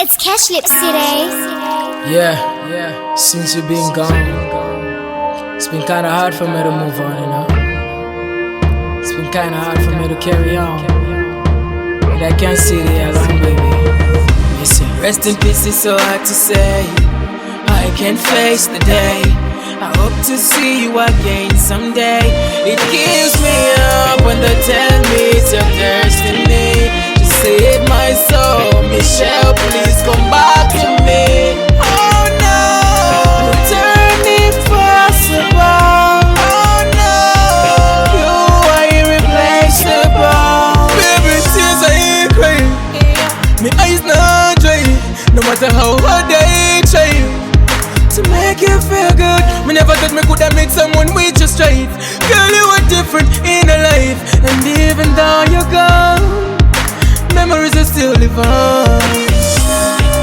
It's Cashlibscity. Yeah, since you've been gone, it's been kinda hard for me to move on, you know. It's been kinda hard for me to carry on, but I can't see the alone, baby. Listen, rest in peace is so hard to say. I can't face the day. I hope to see you again someday. It kills me up when they tell me it's your destiny. Just save my soul, Michelle, please come back to me. Oh no, return if possible. Oh no, you are irreplaceable. Baby, tears I ain't crying, me eyes not dry. No matter how hard they try to make you feel good, me never thought me coulda meet someone with just right. Girl, you were different in a life, and even though you're gone, memories are still live on.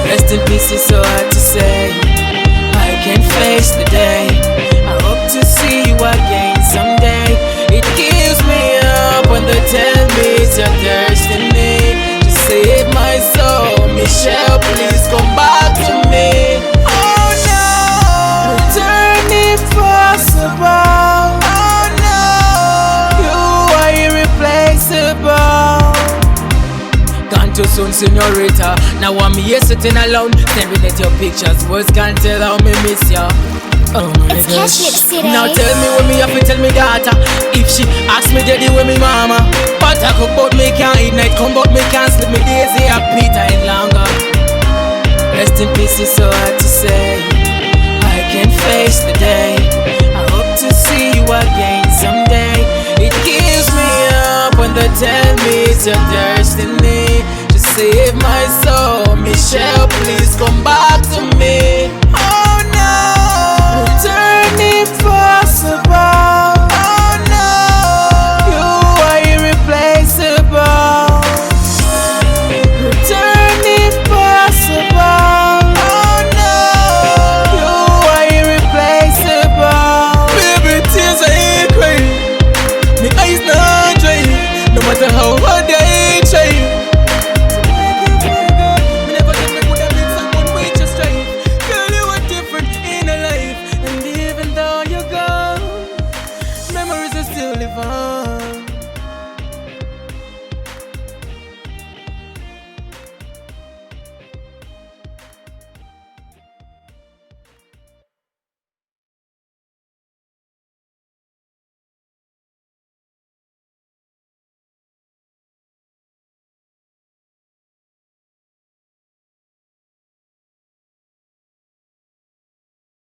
Rest in peace is so hard to say. I can't face the day. I hope to see you again someday. It kills me up when they tell me it's your destiny. Just save my soul, Michelle, please come back to me. Oh no, return if possible. Oh no, you are irreplaceable. Gone too soon, señorita. Now I'm here sitting alone, staring at your pictures. Words can't tell how me miss ya. Oh my It's gosh. Cashlibscity. Now tell me when me have to tell me daughter. If she ask me daddy with me mama. But I cook but me can't eat, night come but me can't sleep. Me days here happy time longer. Rest in peace is so hard to say. I can't face the day. I hope to see you again someday. It kills me up when they tell me it's your destiny. Just save my soul, Michelle, please come back to me.